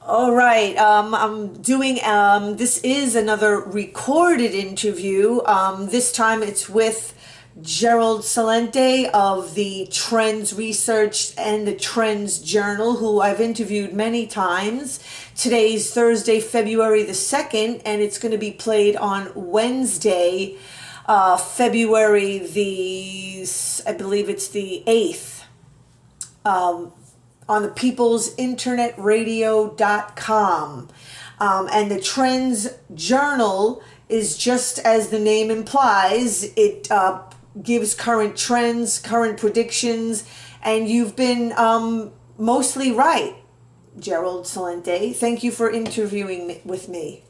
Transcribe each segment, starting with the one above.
All right. I'm doing, this is another recorded interview. This time it's with Gerald Celente of the Trends Research and the Trends Journal, who I've interviewed many times. Today's Thursday, February the 2nd, and it's going to be played on Wednesday, February I believe it's the 8th. On the peoplesinternetradio.com. And the Trends Journal is just as the name implies. It gives current trends, current predictions, and you've been mostly right, Gerald Celente. Thank you for interviewing with me.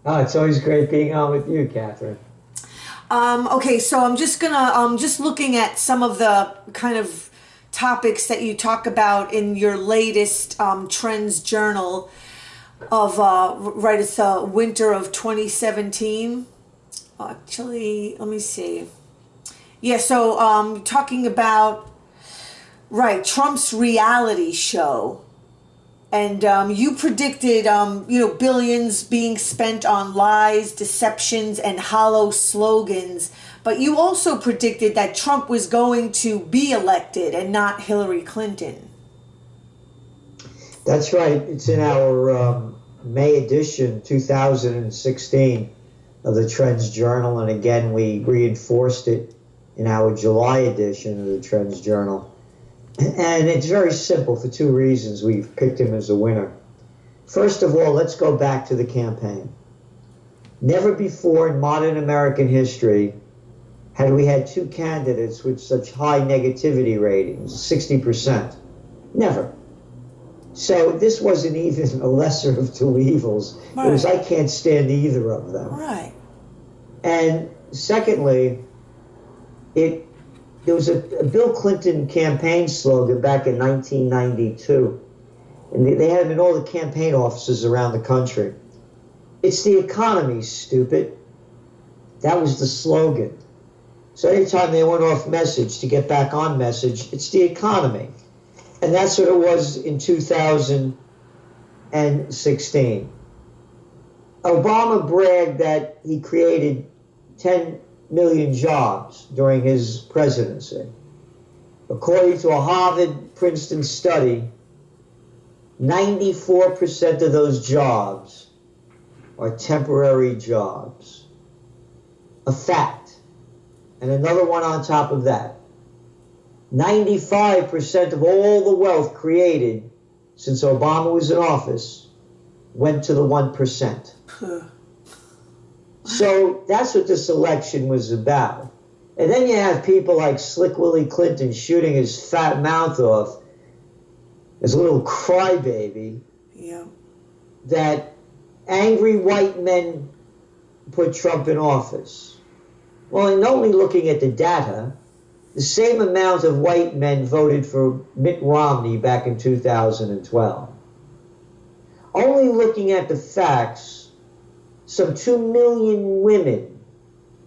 Oh, it's always great being on with you, Catherine. Okay, so I'm just gonna just looking at some of the kind of topics that you talk about in your latest Trends Journal of right, it's winter of 2017. Actually, let me see. Yeah, so talking about Trump's reality show. And you predicted, billions being spent on lies, deceptions, and hollow slogans. But you also predicted that Trump was going to be elected and not Hillary Clinton. That's right. It's in our May edition, 2016, of the Trends Journal. And again, we reinforced it in our July edition of the Trends Journal. And it's very simple for two reasons we've picked him as a winner. First of all, let's go back to the campaign. Never before in modern American history had we had two candidates with such high negativity ratings, 60%. Never. So this wasn't even a lesser of two evils. Right. It was, I can't stand either of them. Right. And secondly, there was a Bill Clinton campaign slogan back in 1992, and they had it in all the campaign offices around the country. It's the economy, stupid. That was the slogan. So anytime they went off message to get back on message, it's the economy. And that's what it was in 2016. Obama bragged that he created 10 million jobs during his presidency. According to a Harvard-Princeton study, 94% of those jobs are temporary jobs. A fact. And another one on top of that. 95% of all the wealth created since Obama was in office went to the 1%. So that's what this election was about. And then you have people like Slick Willie Clinton shooting his fat mouth off as a little crybaby. Yeah. That angry white men put Trump in office. Well, in only looking at the data, the same amount of white men voted for Mitt Romney back in 2012. Only looking at the facts, some 2 million women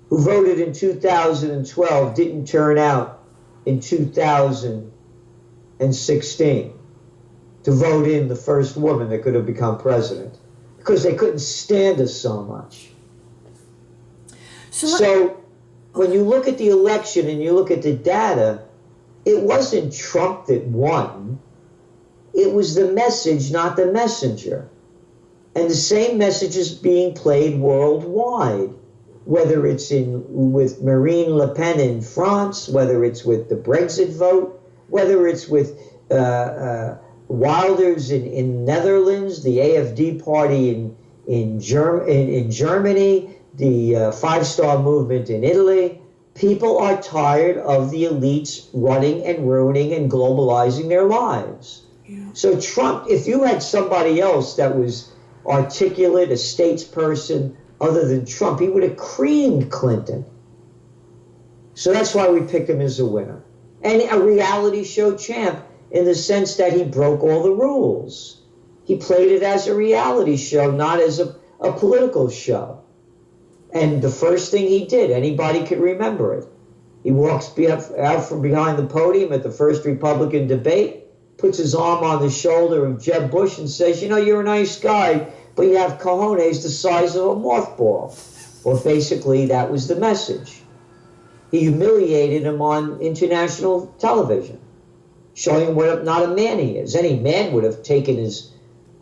who voted in 2012 didn't turn out in 2016 to vote in the first woman that could have become president because they couldn't stand us so much. So when you look at the election and you look at the data, it wasn't Trump that won. It was the message, not the messenger. And the same message is being played worldwide, whether it's with Marine Le Pen in France, whether it's with the Brexit vote, whether it's with Wilders in Netherlands, the AFD party in Germany, the Five-Star Movement in Italy. People are tired of the elites running and ruining and globalizing their lives. Yeah. So Trump, if you had somebody else that was articulate, a statesperson, other than Trump, he would have creamed Clinton. So that's why we picked him as a winner. And a reality show champ in the sense that he broke all the rules. He played it as a reality show, not as a political show. And the first thing he did, anybody could remember it. He walks out from behind the podium at the first Republican debate, puts his arm on the shoulder of Jeb Bush and says, you're a nice guy, but you have cojones the size of a mothball. Well, basically, that was the message. He humiliated him on international television, showing him what not a man he is. Any man would have taken his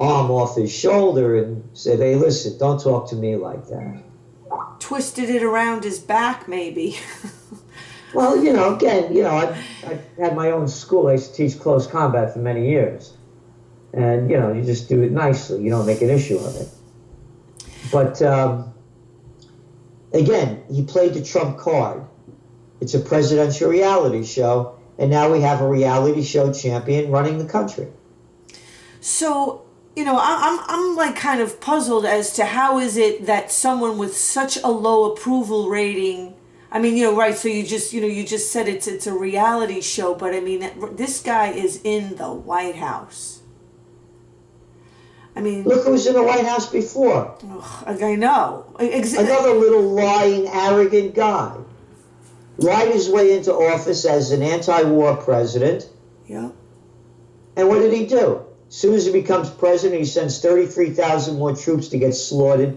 arm off his shoulder and said, hey, listen, don't talk to me like that. Twisted it around his back, maybe. Well, again, I had my own school. I used to teach close combat for many years. And, you just do it nicely. You don't make an issue of it. But, again, he played the Trump card. It's a presidential reality show. And now we have a reality show champion running the country. So, I'm like kind of puzzled as to how is it that someone with such a low approval rating, I mean, right, so you just said it's a reality show, but I mean, this guy is in the White House. I mean, look who's in the White House before. I know. Another little lying, arrogant guy. Lied his way into office as an anti-war president. Yeah. And what did he do? As soon as he becomes president, he sends 33,000 more troops to get slaughtered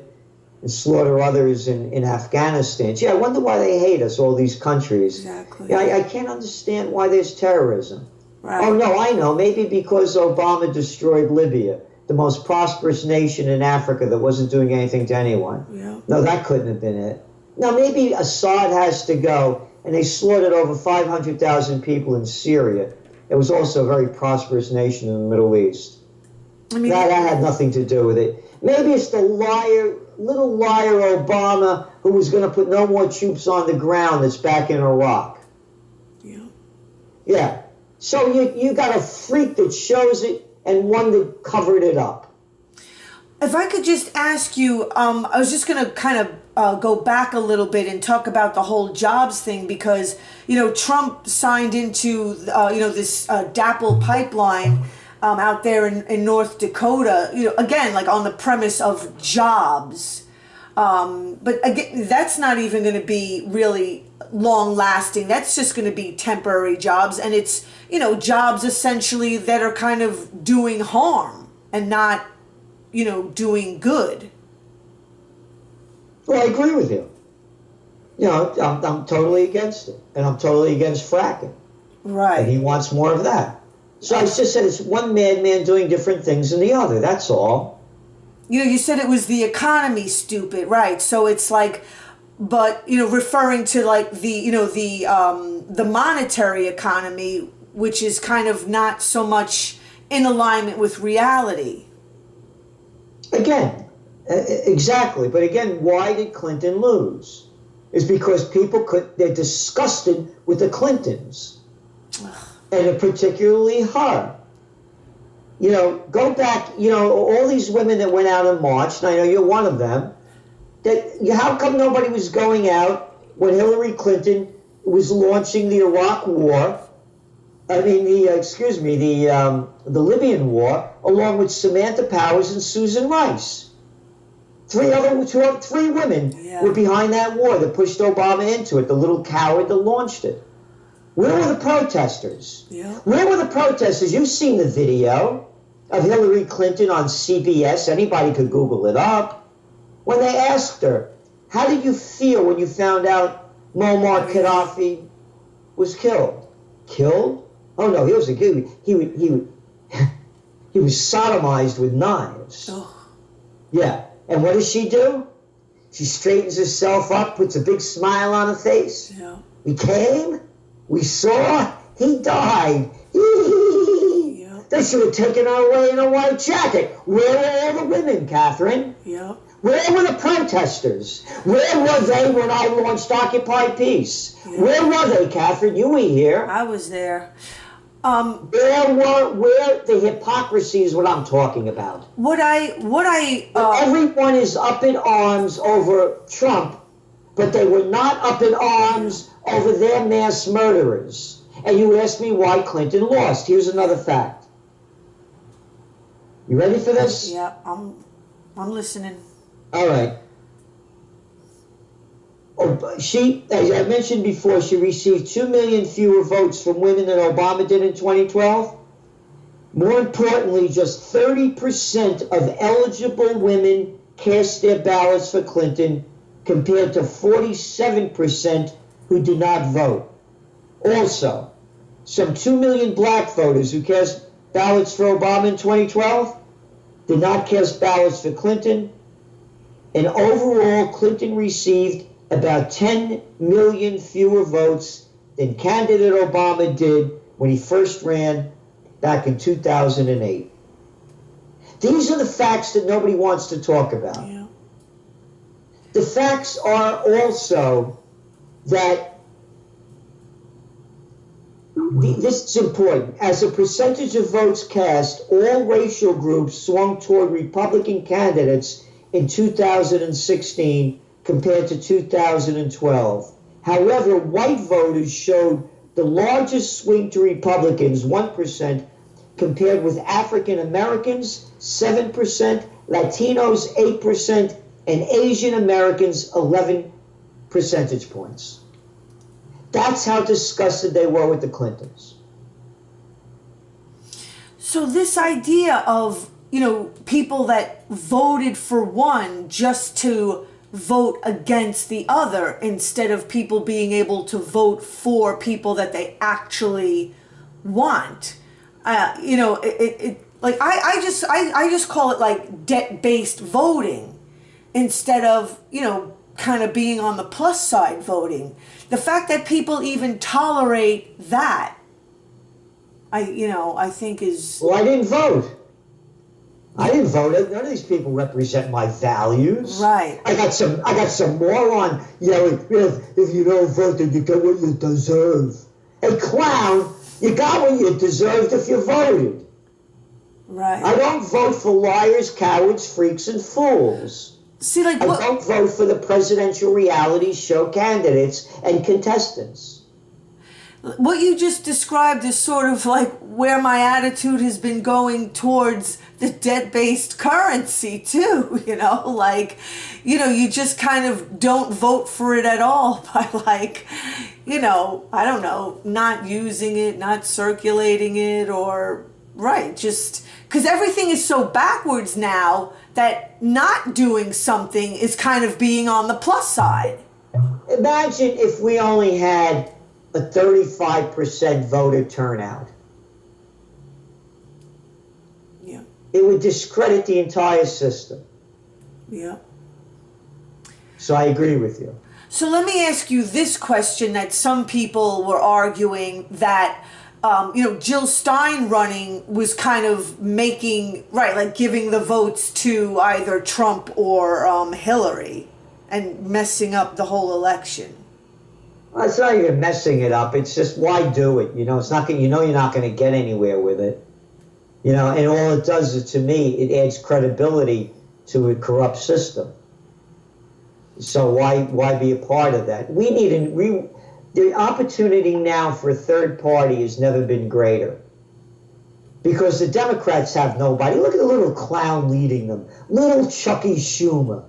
and slaughter others in Afghanistan. Gee, I wonder why they hate us, all these countries. Exactly. Yeah, I can't understand why there's terrorism. Right. Oh, no, I know. Maybe because Obama destroyed Libya, the most prosperous nation in Africa that wasn't doing anything to anyone. Yeah. No, that couldn't have been it. Now, maybe Assad has to go, and they slaughtered over 500,000 people in Syria. It was also a very prosperous nation in the Middle East. I mean, that had nothing to do with it. Maybe it's the little liar Obama who was going to put no more troops on the ground that's back in Iraq. Yeah. Yeah. So you got a freak that shows it and one that covered it up. If I could just ask you, I was just going to kind of go back a little bit and talk about the whole jobs thing because, Trump signed into, this DAPL pipeline out there in North Dakota, again, like on the premise of jobs. But again, that's not even going to be really long lasting. That's just going to be temporary jobs. And it's, jobs essentially that are kind of doing harm and not, doing good. Well, I agree with you. I'm totally against it. And I'm totally against fracking. Right. And he wants more of that. So I just said it's one madman doing different things than the other. That's all. You said it was the economy, stupid, right? So it's like, but referring to like the monetary economy, which is kind of not so much in alignment with reality. Again, exactly. But again, why did Clinton lose? It's because they're disgusted with the Clintons. And particularly her. Go back, all these women that went out and marched, and I know you're one of them, how come nobody was going out when Hillary Clinton was launching the Iraq War, the Libyan War, along with Samantha Powers and Susan Rice? Three women were behind that war that pushed Obama into it, the little coward that launched it. Where were the protesters? Yeah. Where were the protesters? You've seen the video of Hillary Clinton on CBS. Anybody could Google it up. When they asked her, how did you feel when you found out Muammar Gaddafi was killed? Killed? Oh no, he was sodomized with knives. Oh. Yeah. And what does she do? She straightens herself up, puts a big smile on her face. Yeah. We came. We saw, he died. Yeah. They should have taken her away in a white jacket. Where were all the women, Catherine? Yeah. Where were the protesters? Where were they when I launched Occupy Peace? Yeah. Where were they, Catherine? You were here. I was there. Where the hypocrisy is what I'm talking about. Everyone is up in arms over Trump, but they were not up in arms over their mass murderers. And you asked me why Clinton lost. Here's another fact. You ready for this? Yeah, I'm listening. All right. She, as I mentioned before, she received 2 million fewer votes from women than Obama did in 2012. More importantly, just 30% of eligible women cast their ballots for Clinton compared to 47% who did not vote. Also, some 2 million black voters who cast ballots for Obama in 2012 did not cast ballots for Clinton. And overall, Clinton received about 10 million fewer votes than candidate Obama did when he first ran back in 2008. These are the facts that nobody wants to talk about. Yeah. The facts are also that this is important. As a percentage of votes cast, all racial groups swung toward Republican candidates in 2016 compared to 2012. However, white voters showed the largest swing to Republicans, 1%, compared with African Americans, 7%, Latinos, 8%, and Asian Americans, 11 percentage points. That's how disgusted they were with the Clintons. So this idea of, people that voted for one just to vote against the other instead of people being able to vote for people that they actually want. I just call it like debt-based voting instead of, kind of being on the plus side voting. The fact that people even tolerate that, I think is... Well, I didn't vote. None of these people represent my values. Right. I got some moron yelling, if you don't vote, then you get what you deserve. Hey, clown, you got what you deserved if you voted. Right. I don't vote for liars, cowards, freaks, and fools. See, I don't vote for the presidential reality show candidates and contestants. What you just described is sort of like where my attitude has been going towards the debt-based currency too, you just kind of don't vote for it at all by I don't know, not using it, not circulating it, or, right, just, because everything is so backwards now that not doing something is kind of being on the plus side. Imagine if we only had a 35% voter turnout. Yeah. It would discredit the entire system. Yeah. So I agree with you. So let me ask you this question that some people were arguing that, Jill Stein running was kind of making, right, like giving the votes to either Trump or Hillary and messing up the whole election. Well, it's not even messing it up. It's just, why do it? It's not. You're not going to get anywhere with it. And all it does is, to me, it adds credibility to a corrupt system. So why be a part of that? The opportunity now for a third party has never been greater. Because the Democrats have nobody. Look at the little clown leading them. Little Chucky Schumer.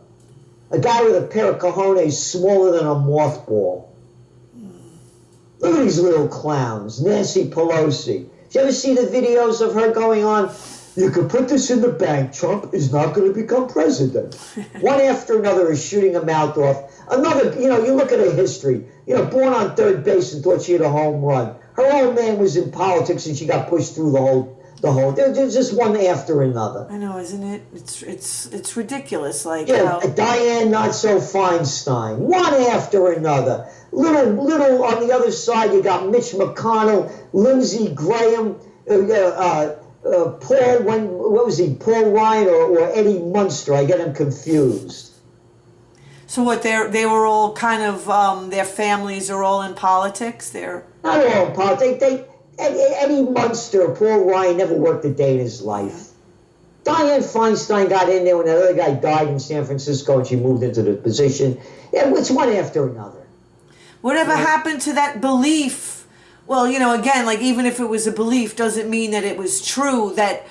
A guy with a pair of cojones smaller than a mothball. Look at these little clowns. Nancy Pelosi. Did you ever see the videos of her going on? You can put this in the bank. Trump is not going to become president. One after another is shooting a mouth off. Another, you look at her history. Born on third base and thought she had a home run. Her old man was in politics and she got pushed through the whole. There's just one after another. I know, isn't it? It's ridiculous. Diane Not So Feinstein. One after another. Little on the other side, you got Mitch McConnell, Lindsey Graham, Paul Ryan or Eddie Munster? I get them confused. So what? They were all kind of their families are all in politics. They're not all in politics. Eddie Munster, Paul Ryan never worked a day in his life. Dianne Feinstein got in there when that other guy died in San Francisco and she moved into the position. It's one after another. Whatever happened to that belief? Well, again, even if it was a belief, doesn't mean that it was true. That,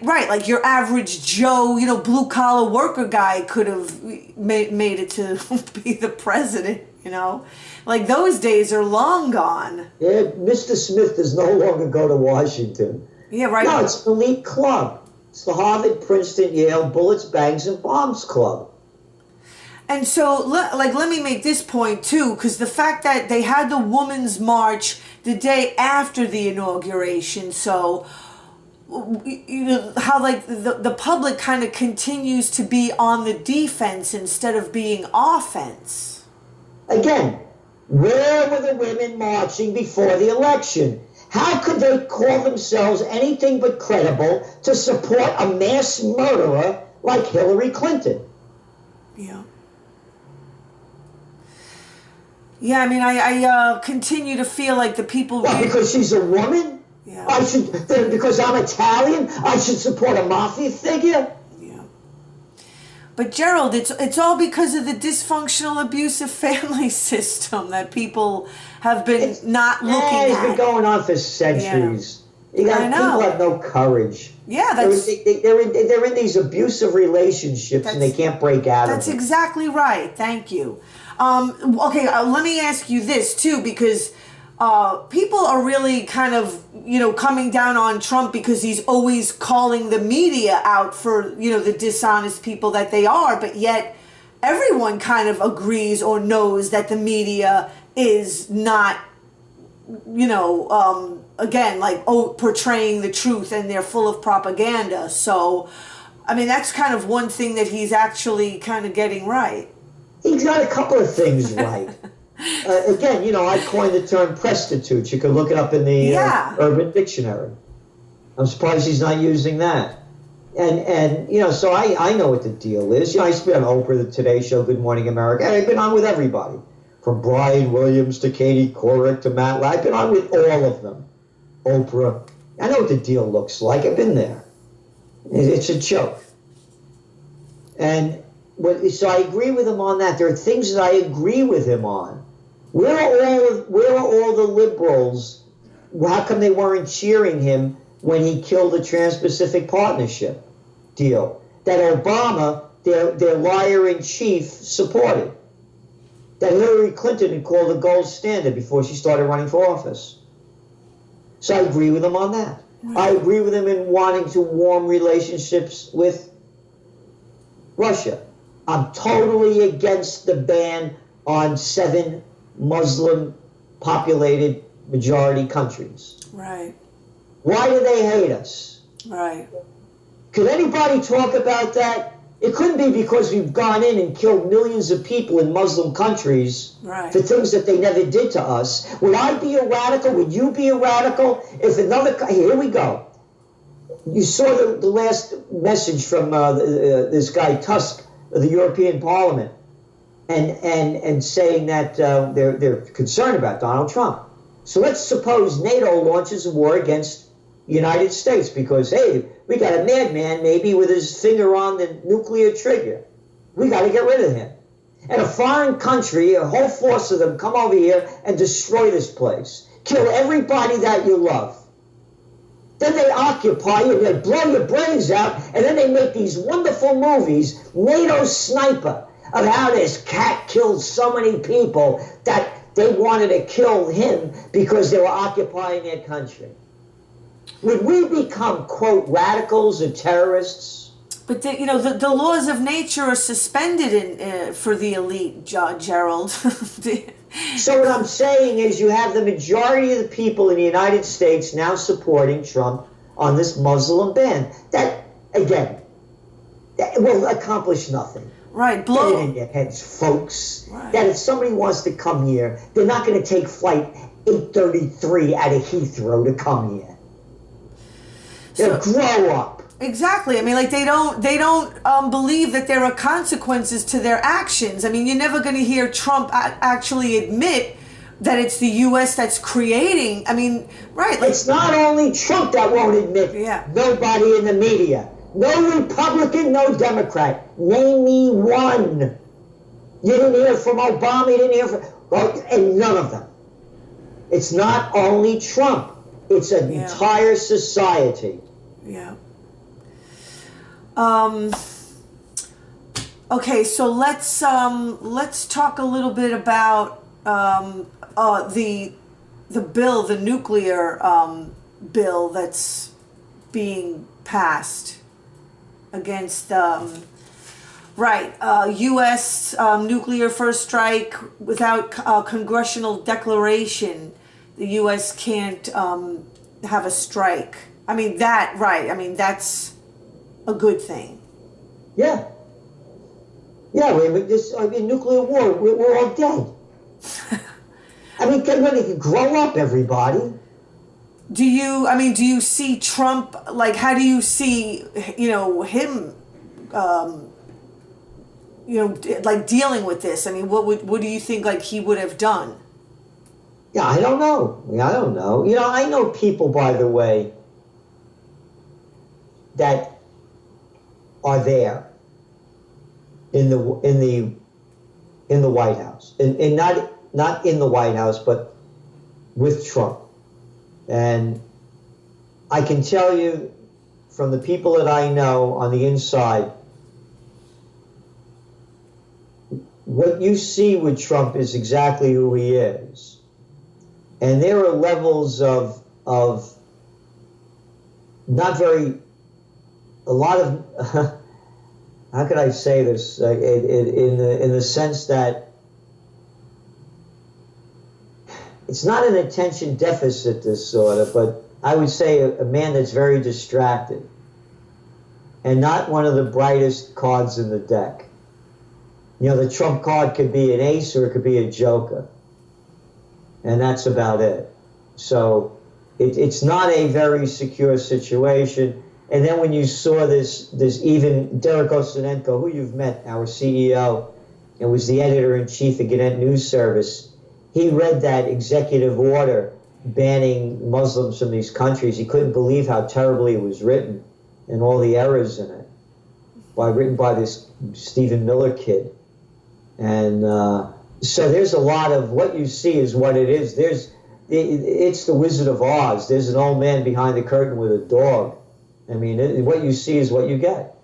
right, like your average Joe, blue-collar worker guy could have made it to be the president, Those days are long gone. Yeah, Mr. Smith does no longer go to Washington. Yeah, right. No, it's an elite club. It's the Harvard, Princeton, Yale, Bullets, Bangs, and Bombs Club. And so, let me make this point too, because the fact that they had the Women's March the day after the inauguration, so you know how like the public kind of continues to be on the defense instead of being offense. Again, where were the women marching before the election? How could they call themselves anything but credible to support a mass murderer like Hillary Clinton? Yeah. Yeah, I mean, I continue to feel like the people. Well, because she's a woman? Yeah. Because I'm Italian, I should support a mafia figure? Yeah. But Gerald, it's all because of the dysfunctional, abusive family system that people have been not looking at. It's been going on for centuries. Yeah. People have no courage. Yeah, they're in these abusive relationships and they can't break out of them. That's exactly right. Thank you. Okay, let me ask you this too, because people are really kind of, coming down on Trump because he's always calling the media out for, the dishonest people that they are, but yet everyone kind of agrees or knows that the media is not, again, like, portraying the truth, and they're full of propaganda. So, I mean, that's kind of one thing that he's actually kind of getting right. He's got a couple of things right. Again, I coined the term prostitute. You can look it up in the Urban Dictionary. I'm surprised he's not using that. And so I know what the deal is. I've been on Oprah, the Today Show, Good Morning America. And I've been on with everybody. From Brian Williams to Katie Couric to Matt I've been on with all of them. Oprah. I know what the deal looks like. I've been there. It's a joke. So I agree with him on that. There are things that I agree with him on. Where are all the liberals? How come they weren't cheering him when he killed the Trans-Pacific Partnership deal that Obama, their liar-in-chief, supported? That Hillary Clinton had called the gold standard before she started running for office. So I agree with him on that. I agree with him in wanting to warm relationships with Russia. I'm totally against the ban on 7 Muslim-populated majority countries. Right. Why do they hate us? Right. Could anybody talk about that? It couldn't be because we've gone in and killed millions of people in Muslim countries for things that they never did to us. Would I be a radical? Would you be a radical? If here we go. You saw the last message from this guy Tusk of the European Parliament, and saying that they're concerned about Donald Trump. So let's suppose NATO launches a war against the United States because, hey, we got a madman maybe with his finger on the nuclear trigger. We got to get rid of him. And a foreign country, a whole force of them, come over here and destroy this place. Kill everybody that you love. Then they occupy you, they blow your brains out, and then they make these wonderful movies, NATO Sniper, of how this cat killed so many people that they wanted to kill him because they were occupying their country. Would we become, quote, radicals or terrorists? But the laws of nature are suspended for the elite, Gerald. So what I'm saying is you have the majority of the people in the United States now supporting Trump on this Muslim ban. That, again, that will accomplish nothing. Right. Get it in your heads, folks. Right. That if somebody wants to come here, they're not going to take flight 833 out of Heathrow to come here. They'll grow up. Exactly. I mean, like they don't believe that there are consequences to their actions. I mean, you're never going to hear Trump actually admit that it's the U.S. that's creating. I mean, right? Like, it's not only Trump that won't admit. Yeah. Nobody in the media, no Republican, no Democrat. Name me one. You didn't hear from Obama. You didn't hear from, and none of them. It's not only Trump. It's an entire society. Yeah. Okay, so let's talk a little bit about the bill, the nuclear bill that's being passed against right, U.S. Nuclear first strike without congressional declaration. The U.S. can't have a strike. I mean that, right? I mean that's a good thing. Yeah. Yeah, nuclear war, we're all dead. I mean, grow up, everybody. Do you see Trump, like, how do you see, him, like, dealing with this? I mean, what do you think, like, he would have done? Yeah, I don't know. I don't know. I know people, by the way, that are there in the White House, and not in the White House, but with Trump. And I can tell you from the people that I know on the inside, what you see with Trump is exactly who he is. And there are levels of not very, a lot of, how could I say this, in the sense that it's not an attention deficit disorder, but I would say a man that's very distracted and not one of the brightest cards in the deck. The Trump card could be an ace or it could be a joker. And that's about it. So it's not a very secure situation. And then when you saw this even Derek Osinenko, who you've met, our CEO, and was the editor-in-chief of Gannett News Service, he read that executive order banning Muslims from these countries. He couldn't believe how terribly it was written and all the errors in it, written by this Stephen Miller kid. And so there's a lot of what you see is what it is. It's the Wizard of Oz. There's an old man behind the curtain with a dog. I mean, what you see is what you get.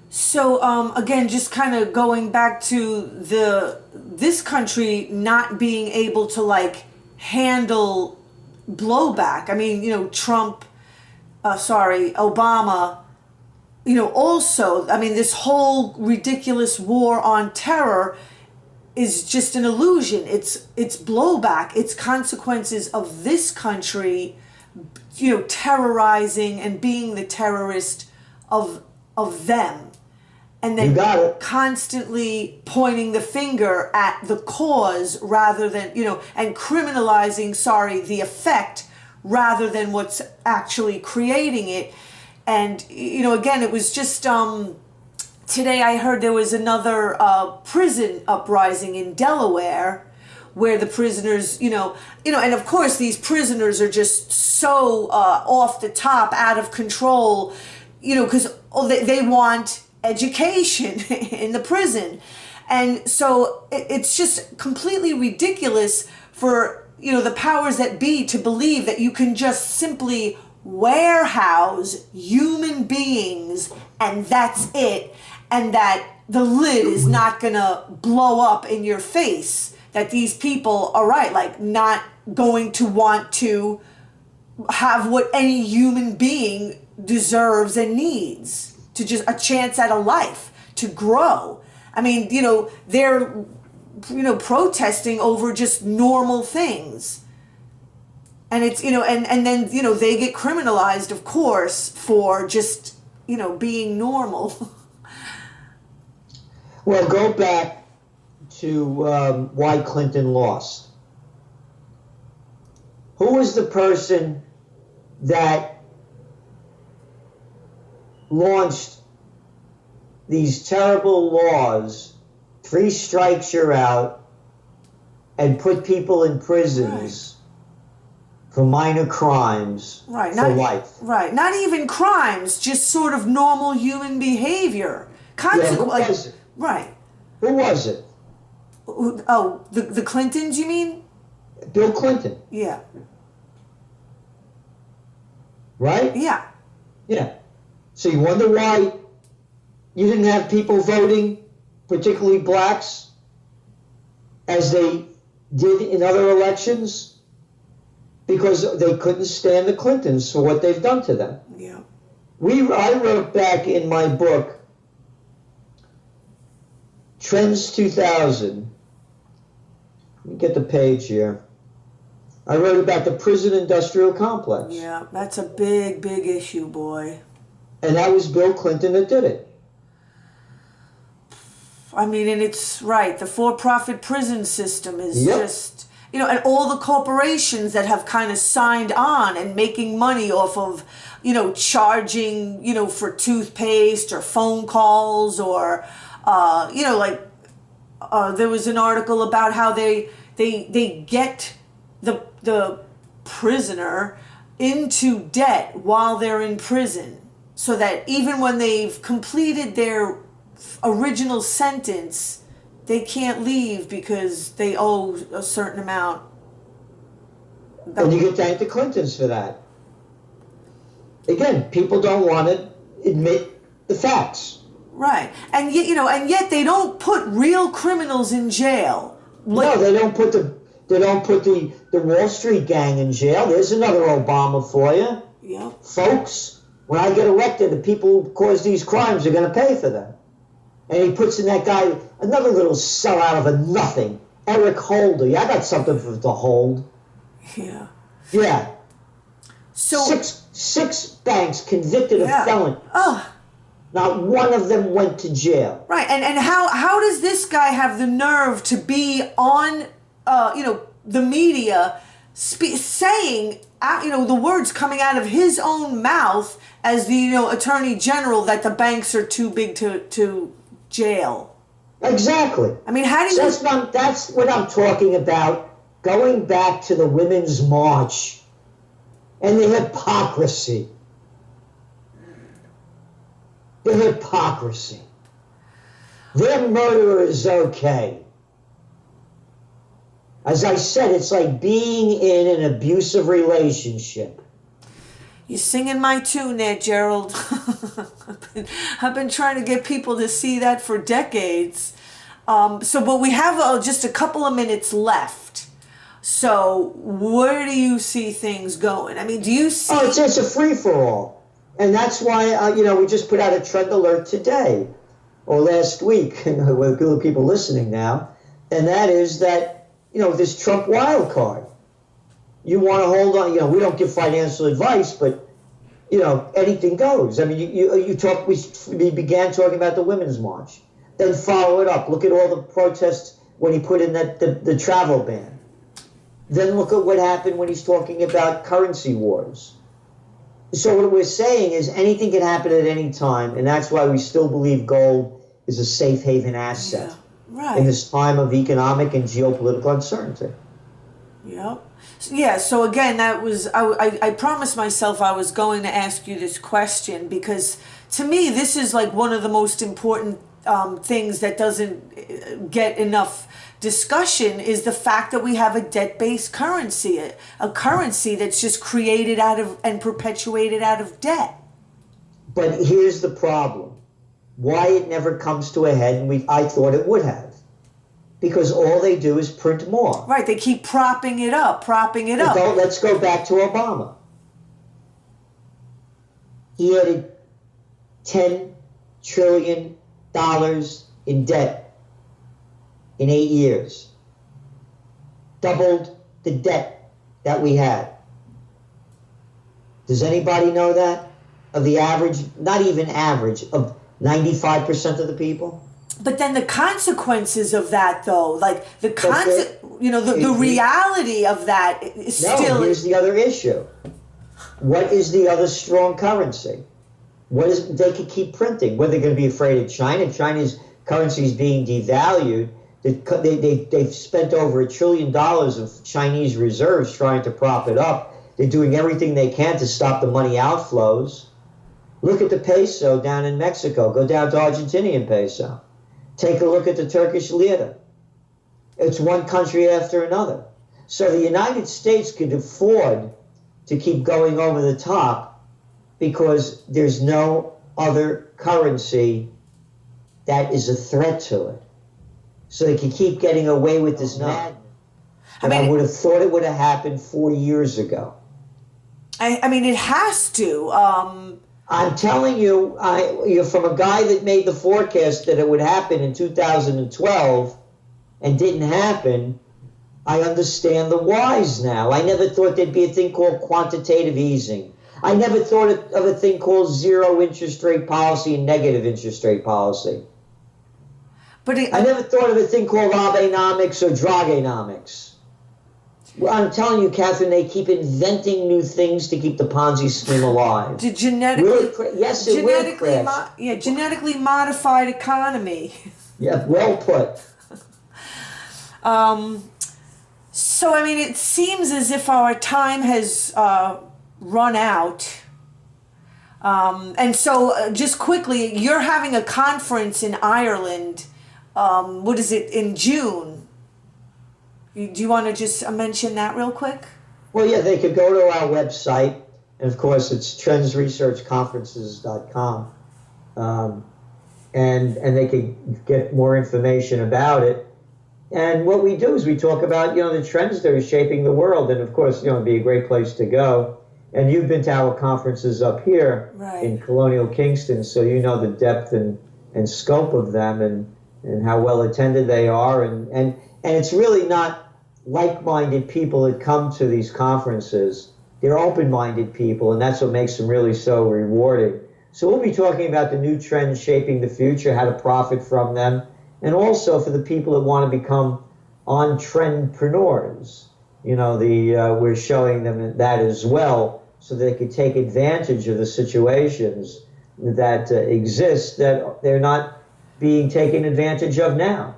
So again, just kind of going back to this country not being able to like handle blowback. I mean, Obama, also, I mean, this whole ridiculous war on terror is just an illusion. It's blowback. It's consequences of this country, terrorizing and being the terrorist of them. And then constantly pointing the finger at the cause rather than, and criminalizing, the effect rather than what's actually creating it. And, again, it was just, today I heard there was another prison uprising in Delaware where the prisoners, and of course these prisoners are just so off the top, out of control, because they want education in the prison. And so it's just completely ridiculous for, the powers that be to believe that you can just simply warehouse human beings and that's it, and that the lid is not gonna blow up in your face, that these people are not going to want to have what any human being deserves and needs, to just a chance at a life, to grow. I mean, they're, protesting over just normal things. And it's, and then, they get criminalized, of course, for just, being normal. Well, go back to why Clinton lost. Who was the person that launched these terrible laws, 3 strikes you're out, and put people in prisons for minor crimes for life? Right, not even crimes, just sort of normal human behavior. Who was it? Right. Who was it? Oh, the Clintons, you mean? Bill Clinton. Yeah. Right? Yeah. Yeah. So you wonder why you didn't have people voting, particularly blacks, as they did in other elections? because they couldn't stand the Clintons for what they've done to them. Yeah. I wrote back in my book, Trends 2000. Let me get the page here. I wrote about the prison industrial complex. Yeah, that's a big, big issue, boy. And that was Bill Clinton that did it. I mean, and it's right. The for-profit prison system is Yep. just, and all the corporations that have kind of signed on and making money off of, charging, for toothpaste or phone calls or, there was an article about how they get the prisoner into debt while they're in prison, so that even when they've completed their original sentence, they can't leave because they owe a certain amount. And you can thank the Clintons for that. Again, people don't want to admit the facts. Right, and yet they don't put real criminals in jail. No, they don't put the Wall Street gang in jail. There's another Obama for you. Yeah. Folks, when I get elected, the people who cause these crimes are going to pay for them. And he puts in that guy, another little sellout of a nothing, Eric Holder. Yeah, I got something to hold. Yeah. Yeah. So six banks convicted of felony. Oh. Not one of them went to jail. Right, and how does this guy have the nerve to be on, the media, saying, the words coming out of his own mouth as the Attorney General that the banks are too big to jail? Exactly. I mean, how do you? That's what I'm talking about. Going back to the Women's March and the hypocrisy. The hypocrisy. Their murderer is okay. As I said, it's like being in an abusive relationship. You're singing my tune there, Gerald. I've been trying to get people to see that for decades. But we have just a couple of minutes left. So where do you see things going? I mean, do you see... Oh, it's a free-for-all. And that's why, we just put out a trend alert today or last week, with good people listening now, and that is that, this Trump wild card. You want to hold on, we don't give financial advice, but, anything goes. I mean, we began talking about the Women's March, then follow it up. Look at all the protests when he put in the travel ban. Then look at what happened when he's talking about currency wars. So what we're saying is anything can happen at any time, and that's why we still believe gold is a safe haven asset in this time of economic and geopolitical uncertainty. Yep. Yeah, so again, that was, I promised myself I was going to ask you this question because to me, this is like one of the most important things that doesn't get enough discussion is the fact that we have a debt-based currency, a currency that's just created out of and perpetuated out of debt. But here's the problem. Why it never comes to a head, and I thought it would have. Because all they do is print more. Right, they keep propping it up. Let's go back to Obama. He added $10 trillion in debt in 8 years. Doubled the debt that we had. Does anybody know that? Of the average, not even average, of 95% of the people? But then the consequences of that, though, like the reality of that is still... No, here's the other issue. What is the other strong currency? They could keep printing. What, they're going to be afraid of China? China's currency is being devalued. They've spent over $1 trillion of Chinese reserves trying to prop it up. They're doing everything they can to stop the money outflows. Look at the peso down in Mexico. Go down to Argentinian peso. Take a look at the Turkish lira. It's one country after another. So the United States could afford to keep going over the top because there's no other currency that is a threat to it. So they can keep getting away with this madness. But I would have thought it would have happened 4 years ago. I mean, it has to. I'm telling you, you're from a guy that made the forecast that it would happen in 2012 and didn't happen. I understand the whys now. I never thought there'd be a thing called quantitative easing. I never thought of a thing called zero interest rate policy and negative interest rate policy. But I never thought of a thing called Abenomics or Dragonomics. Well, I'm telling you, Catherine, they keep inventing new things to keep the Ponzi scheme alive. Yes, it will crash. Genetically modified economy. Yeah, well put. So, I mean, it seems as if our time has run out. And so, just quickly, you're having a conference in Ireland. What is it, in June? Do you want to just mention that real quick? Well, yeah, they could go to our website, and of course it's trendsresearchconferences.com, and they could get more information about it. And what we do is we talk about, the trends that are shaping the world, and of course, it'd be a great place to go. And you've been to our conferences up here in Colonial Kingston, so you know the depth and scope of them and how well attended they are, and it's really not like-minded people that come to these conferences. They're open-minded people, and that's what makes them really so rewarding. So we'll be talking about the new trends shaping the future, how to profit from them, and also for the people that want to become on-trendpreneurs. We're showing them that as well, so they can take advantage of the situations that exist that they're not being taken advantage of now.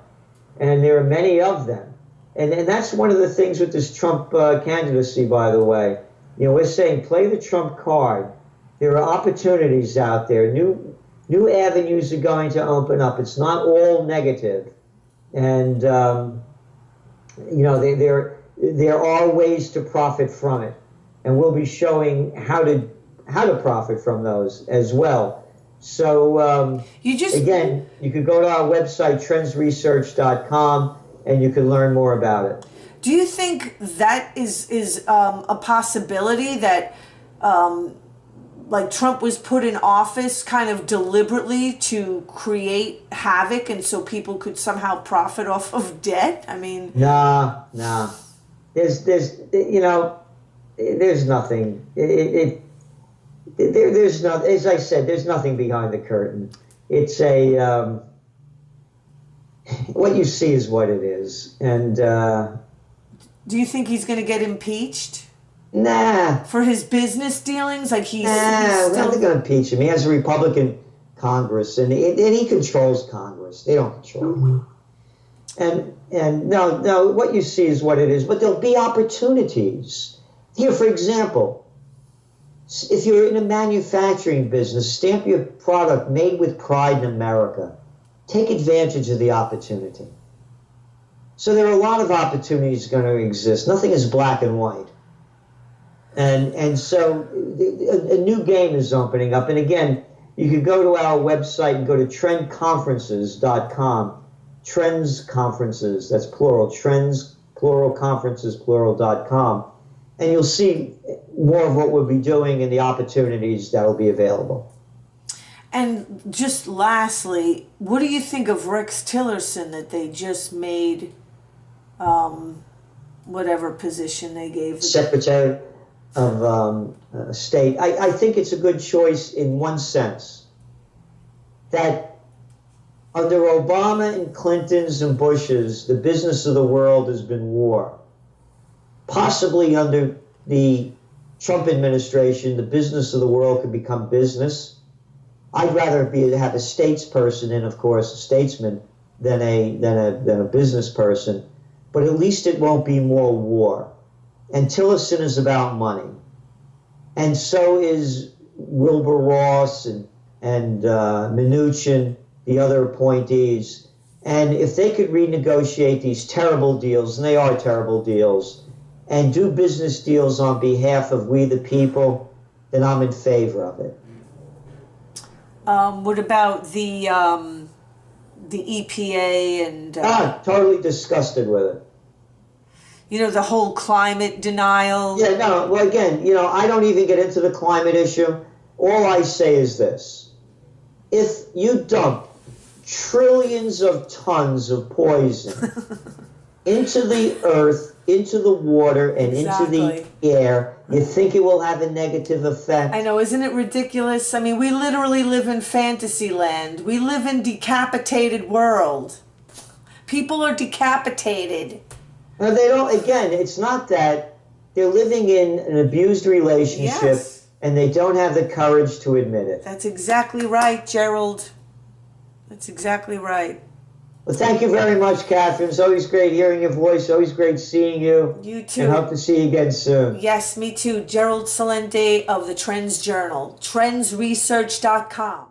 And there are many of them. And that's one of the things with this Trump candidacy, by the way. We're saying play the Trump card. There are opportunities out there. New avenues are going to open up. It's not all negative. And, there are ways to profit from it. And we'll be showing how to profit from those as well. So, again, you could go to our website, trendsresearch.com, and you can learn more about it. Do you think that is a possibility that, like Trump was put in office kind of deliberately to create havoc and so people could somehow profit off of debt? I mean... No. There's nothing. There's not, as I said, there's nothing behind the curtain. It's what you see is what it is. And do you think he's going to get impeached? Nah. For his business dealings, like he's still... They're going to impeach him. He has a Republican Congress, and he controls Congress. They don't control him. And no, what you see is what it is. But there'll be opportunities. Here, for example, if you're in a manufacturing business, stamp your product made with pride in America. Take advantage of the opportunity. So there are a lot of opportunities going to exist. Nothing is black and white. And so a new game is opening up. And again, you could go to our website and go to trendconferences.com. Trends Conferences, that's plural. Trends, plural, conferences, plural.com. And you'll see more of what we'll be doing and the opportunities that will be available. And just lastly, what do you think of Rex Tillerson that they just made whatever position they gave? Secretary of State. I think it's a good choice in one sense. That under Obama and Clinton's and Bush's, the business of the world has been war. Possibly under the Trump administration, the business of the world could become business. I'd rather have a statesperson and, of course, a statesman than a business person. But at least it won't be more war. And Tillerson is about money. And so is Wilbur Ross and Mnuchin, the other appointees. And if they could renegotiate these terrible deals, and they are terrible deals, and do business deals on behalf of we the people, then I'm in favor of it. What about the EPA and... Totally disgusted with it. You know, the whole climate denial. Yeah, no, well, again, I don't even get into the climate issue. All I say is this. If you dump trillions of tons of poison into the earth, into the water, and into the air, you think it will have a negative effect? I know, isn't it ridiculous? I mean, we literally live in fantasy land. We live in decapitated world. People are decapitated. No, they don't. Again, it's not that. They're living in an abused relationship, Yes. and they don't have the courage to admit it. That's exactly right, Gerald. That's exactly right. Well, thank you very much, Catherine. It's always great hearing your voice. Always great seeing you. You too. And hope to see you again soon. Yes, me too. Gerald Celente of the Trends Journal. TrendsResearch.com.